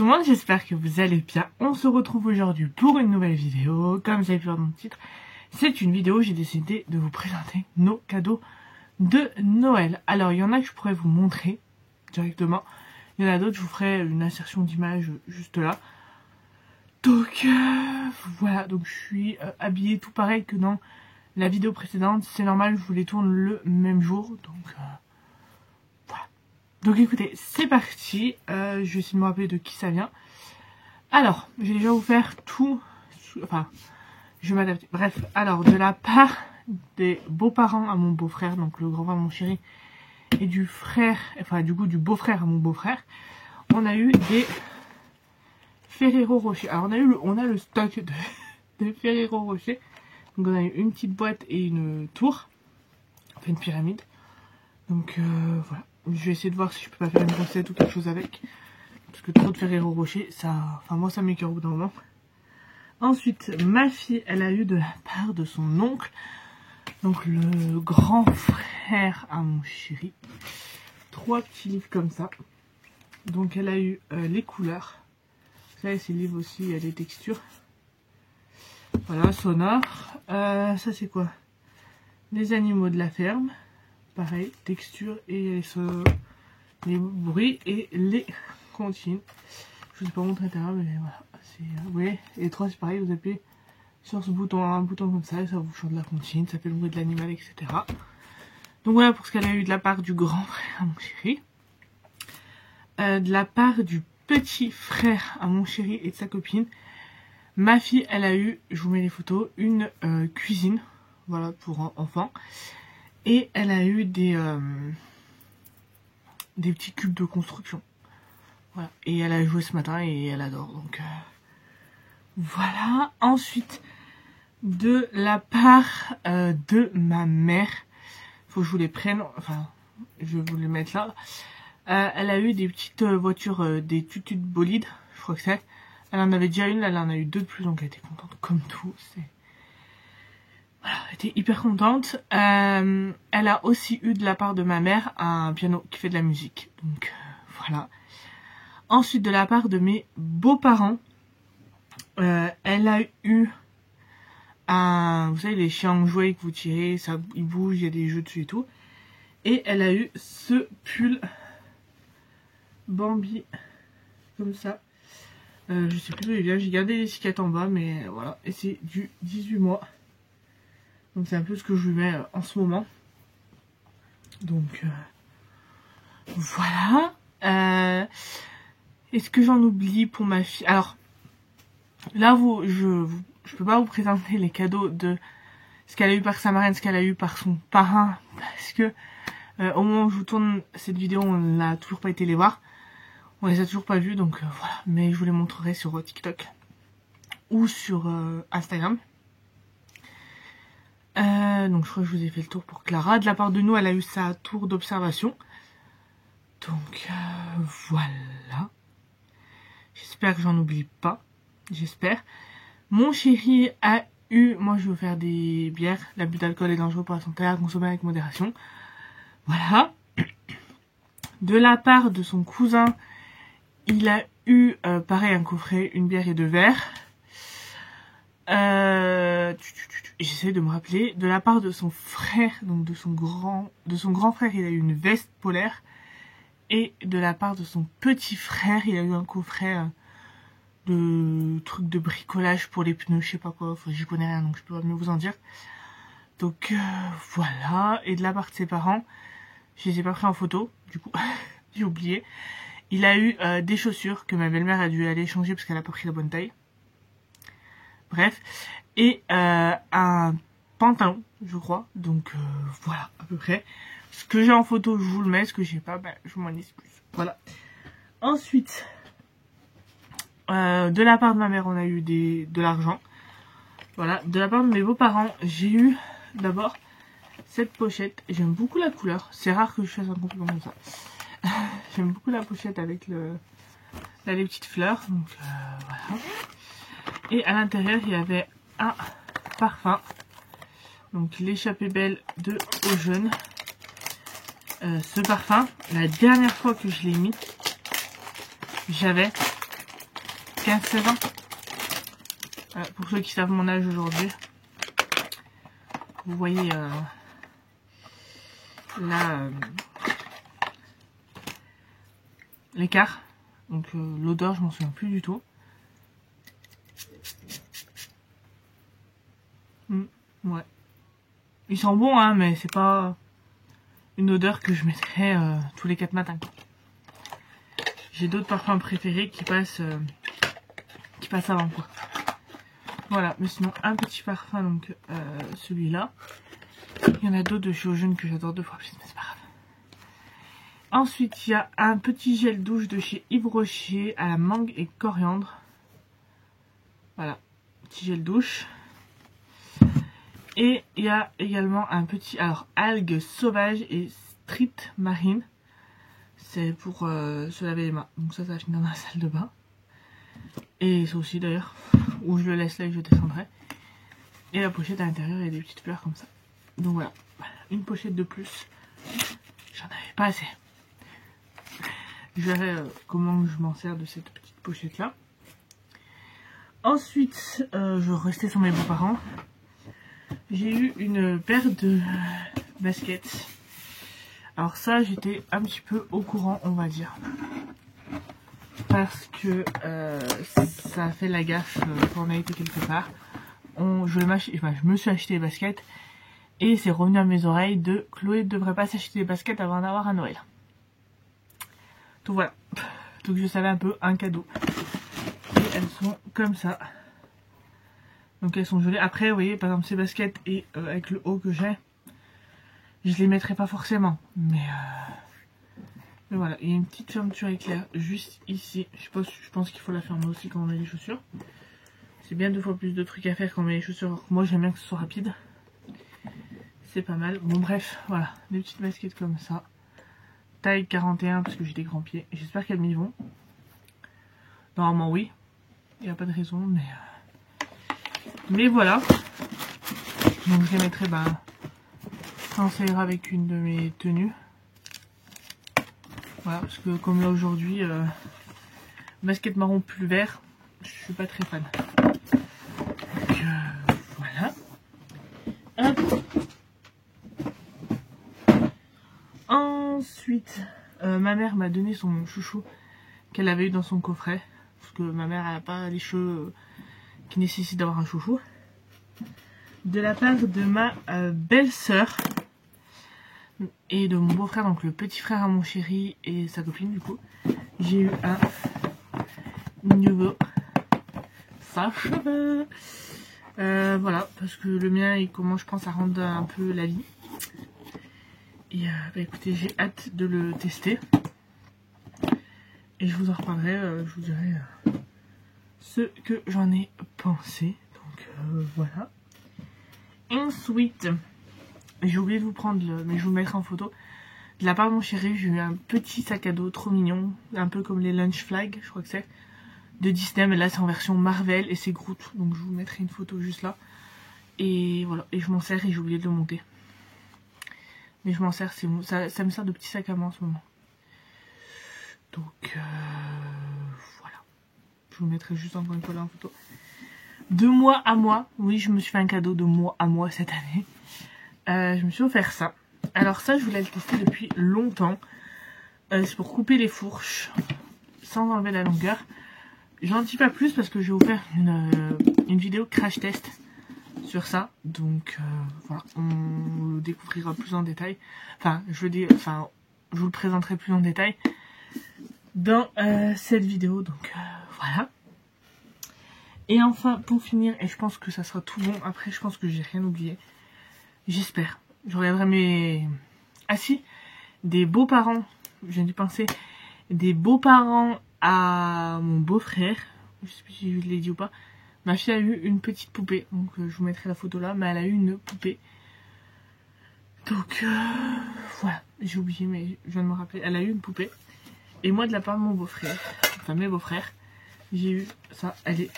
tout le monde, j'espère que vous allez bien. On se retrouve aujourd'hui pour une nouvelle vidéo. Comme vous avez pu voir dans le titre, c'est une vidéo où j'ai décidé de vous présenter nos cadeaux de Noël. Alors, il y en a que je pourrais vous montrer directement. Il y en a d'autres, je vous ferai une insertion d'image juste là. Donc, voilà. Donc, je suis habillée tout pareil que dans la vidéo précédente. C'est normal, je vous les tourne le même jour. Donc, voilà. Donc, écoutez, c'est parti. Je vais essayer de me rappeler de qui ça vient. Alors, je vais déjà vous faire tout. Enfin, je vais m'adapter. Bref, alors, de la part des beaux-parents à mon beau-frère, donc le grand-père mon chéri, et du frère, enfin, du coup, du beau-frère à mon beau-frère, on a eu des Ferrero Rocher. Alors, on a le stock de Ferrero Rocher. Donc, on a eu une petite boîte et une tour. Enfin, une pyramide. Donc, voilà. Je vais essayer de voir si je peux pas faire une recette ou quelque chose avec. Parce que trop de Ferrero Rocher, ça... Enfin, moi, ça m'écoeure au bout d'un moment. Ensuite, ma fille, elle a eu de la part de son oncle. Donc, le grand frère à mon chéri. 3 petits livres comme ça. Donc, elle a eu les couleurs. Vous savez, ces livres aussi, il y a des textures. Voilà, sonore. Ça, c'est quoi? Les animaux de la ferme. Pareil, texture et les bruits et les comptines. Je ne vous ai pas montré tout à l'heure, mais voilà. Vous voyez, les 3 c'est pareil, vous appuyez sur ce bouton, un bouton comme ça, et ça vous chante la comptine, ça fait le bruit de l'animal, etc. Donc voilà pour ce qu'elle a eu de la part du grand frère à mon chéri. De la part du petit frère à mon chéri et de sa copine, ma fille, elle a eu, je vous mets les photos, une cuisine, voilà, pour enfants. Et elle a eu des petits cubes de construction. Voilà. Et elle a joué ce matin et elle adore. Donc voilà. Ensuite, de la part de ma mère, faut que je vous les prenne. Enfin, je vais vous les mettre là. Elle a eu des petites voitures, des tutus de bolide. Je crois que c'est. Elle en avait déjà une, là, elle en a eu 2 de plus, donc elle était contente comme tout. Voilà, elle était hyper contente. Elle a aussi eu de la part de ma mère un piano qui fait de la musique. Donc voilà. Ensuite, de la part de mes beaux-parents, elle a eu vous savez, les chiens jouets que vous tirez, ça, ils bougent, il y a des jeux dessus et tout. Et elle a eu ce pull Bambi, comme ça. Je sais plus d'où il vient, j'ai gardé l'étiquette en bas, mais voilà. Et c'est du 18 mois. Donc c'est un peu ce que je lui mets en ce moment. Donc voilà. Est-ce que j'en oublie pour ma fille? Alors là, je peux pas vous présenter les cadeaux de ce qu'elle a eu par sa marraine, ce qu'elle a eu par son parrain, parce que au moment où je vous tourne cette vidéo, on n'a toujours pas été les voir. On les a toujours pas vus, donc voilà. Mais je vous les montrerai sur TikTok ou sur Instagram. Donc je crois que je vous ai fait le tour pour Clara. De la part de nous, elle a eu sa tour d'observation. Donc voilà. J'espère que j'en oublie pas. J'espère. Mon chéri a eu... Moi je vais vous faire des bières. L'abus d'alcool est dangereux pour la santé, à consommer avec modération. Voilà. De la part de son cousin, il a eu pareil un coffret, une bière et 2 verres. J'essaie de me rappeler. De la part de son frère, donc de son grand frère, il a eu une veste polaire. Et de la part de son petit frère, il a eu un coffret de trucs de bricolage pour les pneus, je sais pas quoi. Enfin, j'y connais rien, donc je peux pas mieux vous en dire. Donc voilà. Et de la part de ses parents, je les ai pas pris en photo, du coup, j'ai oublié. Il a eu des chaussures que ma belle-mère a dû aller changer parce qu'elle a pas pris la bonne taille. Bref. Et un pantalon, je crois. Donc voilà, à peu près. Ce que j'ai en photo, je vous le mets. Ce que j'ai pas, ben, je m'en excuse. Voilà. Ensuite, de la part de ma mère, on a eu de l'argent. Voilà. De la part de mes beaux-parents, j'ai eu d'abord cette pochette. J'aime beaucoup la couleur. C'est rare que je fasse un compliment comme ça. J'aime beaucoup la pochette avec là, les petites fleurs. Donc voilà. Et à l'intérieur, il y avait un parfum. Donc l'échappée belle de Eau Jaune. Ce parfum, la dernière fois que je l'ai mis, j'avais 15-16 ans. Pour ceux qui savent mon âge aujourd'hui. Vous voyez là l'écart. Donc l'odeur, je m'en souviens plus du tout. Ouais. Ils sont bons, hein, mais c'est pas une odeur que je mettrais tous les 4 matins. J'ai d'autres parfums préférés qui passent avant, quoi. Voilà, mais sinon un petit parfum, donc celui-là. Il y en a d'autres de chez Ojun que j'adore 2 fois plus, mais c'est pas grave. Ensuite, il y a un petit gel douche de chez Yves Rocher à la mangue et coriandre. Voilà, petit gel douche. Et il y a également un petit, alors, algues sauvages et street marine. C'est pour se laver les mains. Donc ça va finir dans la salle de bain. Et ça aussi d'ailleurs, où je le laisse là et je descendrai. Et la pochette à l'intérieur, il y a des petites fleurs comme ça. Donc voilà, une pochette de plus. J'en avais pas assez. Je verrai comment je m'en sers de cette petite pochette là. Ensuite, je restais sur mes beaux-parents. J'ai eu une paire de baskets. Alors ça, j'étais un petit peu au courant, on va dire. Parce que ça a fait la gaffe quand on a été quelque part. Je me suis acheté des baskets. Et c'est revenu à mes oreilles de Chloé ne devrait pas s'acheter des baskets avant d'avoir un Noël. Donc voilà. Donc je savais un peu un cadeau. Et elles sont comme ça. Donc elles sont jolies. Après, vous voyez, par exemple, ces baskets et avec le haut que j'ai, je les mettrai pas forcément. Mais voilà, il y a une petite fermeture éclair juste ici. Je pense qu'il faut la fermer aussi quand on met les chaussures. C'est bien 2 fois plus de trucs à faire quand on met les chaussures. Alors que moi, j'aime bien que ce soit rapide. C'est pas mal. Bon bref, voilà, des petites baskets comme ça. Taille 41 parce que j'ai des grands pieds. J'espère qu'elles m'y vont. Normalement oui. Il n'y a pas de raison, mais voilà. Donc je les mettrai, quand ça ira avec une de mes tenues. Voilà, parce que comme là aujourd'hui, basket marron pull vert, je suis pas très fan. Donc voilà. Hop. Ensuite, ma mère m'a donné son chouchou qu'elle avait eu dans son coffret. Parce que ma mère, elle n'a pas les cheveux qui nécessitent d'avoir un chouchou. De la part de ma belle-sœur et de mon beau-frère, donc le petit frère à mon chéri et sa copine du coup. J'ai eu un nouveau sèche-cheveux. Voilà, parce que le mien, il commence, je pense, à rendre un peu la vie. Et écoutez, j'ai hâte de le tester. Et je vous en reparlerai, je vous dirai ce que j'en ai pensé. Donc voilà. Ensuite, j'ai oublié de vous prendre, mais je vous le mettrai en photo. De la part de mon chéri, j'ai eu un petit sac à dos trop mignon. Un peu comme les Lunch Flag, je crois que c'est. De Disney, mais là c'est en version Marvel et c'est Groot. Donc je vous mettrai une photo juste là. Et voilà, et je m'en sers et j'ai oublié de le monter. Mais je m'en sers, ça me sert de petit sac à main en ce moment. Donc voilà. Je vous mettrai juste encore une fois là en photo. De moi à moi, oui, je me suis fait un cadeau de moi à moi cette année. Je me suis offert ça. Alors ça, je voulais le tester depuis longtemps. C'est pour couper les fourches sans enlever la longueur. J'en dis pas plus parce que je vais vous faire une vidéo crash test sur ça. Donc voilà, on le découvrira plus en détail. Enfin, je vous le présenterai plus en détail dans cette vidéo. Donc voilà. Et enfin, pour finir, et je pense que ça sera tout bon. Après, je pense que j'ai rien oublié. J'espère. Je regarderai mes... Ah si, des beaux-parents. Je viens d'y penser. Des beaux-parents à mon beau-frère. Je sais plus si je l'ai dit ou pas. Ma fille a eu une petite poupée. Donc je vous mettrai la photo là. Mais elle a eu une poupée. Donc voilà. J'ai oublié mais je viens de me rappeler. Elle a eu une poupée. Et moi de la part de mon beau-frère. Enfin mes beaux-frères. J'ai eu ça. Elle est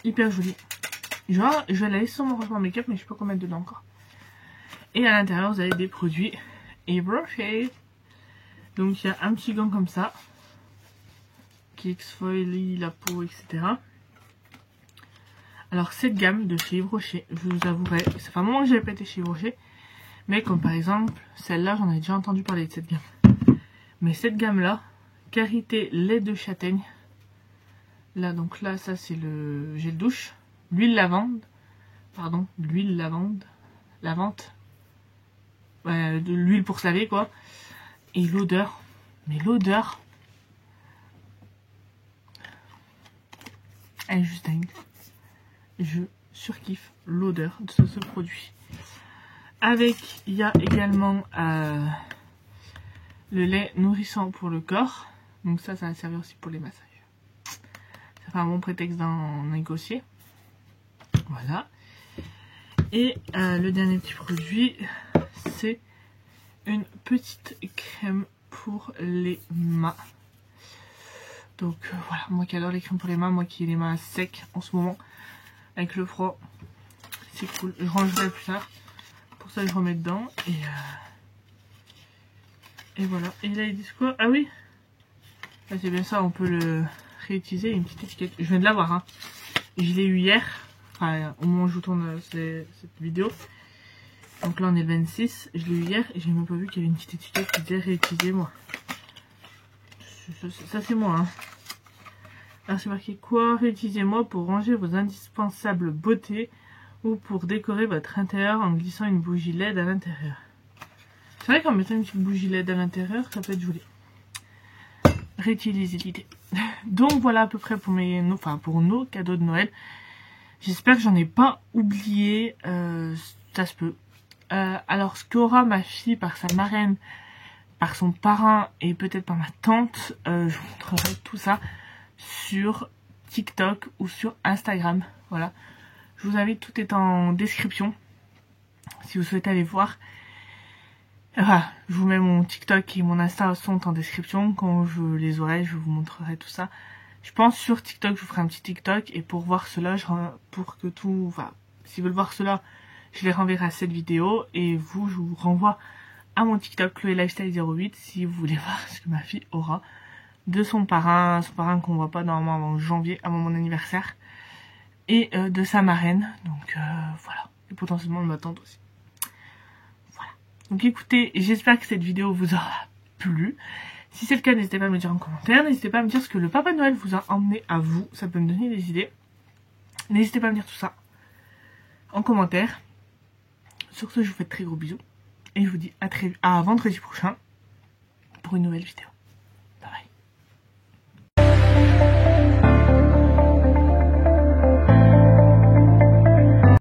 hyper jolie. Genre je vais la laisser sur mon rangement make-up. Mais je sais pas quoi mettre dedans encore. Et à l'intérieur vous avez des produits Yves Rocher. Donc il y a un petit gant comme ça. qui exfolie la peau, etc. Alors cette gamme de chez Yves Rocher, je vous avouerai, ça fait un moment que j'avais pas été chez Yves Rocher, mais comme par exemple, celle-là, j'en ai déjà entendu parler de cette gamme. Mais cette gamme-là, Karité lait de châtaigne, là donc là, ça c'est le gel douche, l'huile lavande, pardon, l'huile lavande, de l'huile pour se laver quoi, et l'odeur, mais l'odeur, elle est juste dingue. Je surkiffe l'odeur de ce produit. Avec, il y a également le lait nourrissant pour le corps. Donc ça va servir aussi pour les massages. Ça fait un bon prétexte d'en négocier. Voilà. Et le dernier petit produit, c'est une petite crème pour les mains. Donc voilà, moi qui adore les crèmes pour les mains, moi qui ai les mains secs en ce moment. Avec le froid, c'est cool. Je rangerai plus tard. Pour ça, je remets dedans. Et voilà. Et là, ils disent quoi? Ah oui, ah, c'est bien ça, on peut le réutiliser. Il y a une petite étiquette. Je viens de l'avoir. Hein. Je l'ai eu hier. Enfin, au moment où je vous tourne cette vidéo. Donc là, on est le 26. Je l'ai eu hier et j'ai même pas vu qu'il y avait une petite étiquette qui disait réutiliser moi. Ça, c'est moi. Hein. Alors c'est marqué quoi? Réutilisez-moi pour ranger vos indispensables beautés ou pour décorer votre intérieur en glissant une bougie LED à l'intérieur. C'est vrai qu'en mettant une petite bougie LED à l'intérieur, ça peut être joli. Réutiliser l'idée. Donc voilà à peu près pour pour nos cadeaux de Noël. J'espère que j'en ai pas oublié. Ça se peut. Alors ce qu'aura ma fille par sa marraine, par son parrain et peut-être par ma tante, je vous montrerai tout ça sur TikTok ou sur Instagram. Voilà, je vous invite, tout est en description si vous souhaitez aller voir. Voilà, je vous mets mon TikTok et mon Insta sont en description. Quand je les aurai, je vous montrerai tout ça. Je pense sur TikTok, je vous ferai un petit TikTok, et pour voir cela, s'ils veulent voir cela, je les renverrai à cette vidéo, et vous, je vous renvoie à mon TikTok Chloé Lifestyle 08 si vous voulez voir ce que ma fille aura de son parrain qu'on voit pas normalement avant janvier, avant mon anniversaire, et de sa marraine. Donc voilà, et potentiellement de ma tante aussi. Voilà. Donc écoutez, j'espère que cette vidéo vous aura plu. Si c'est le cas, n'hésitez pas à me le dire en commentaire. N'hésitez pas à me dire ce que le Papa Noël vous a emmené à vous. Ça peut me donner des idées. N'hésitez pas à me dire tout ça en commentaire. Sur ce, je vous fais de très gros bisous. Et je vous dis à vendredi prochain pour une nouvelle vidéo.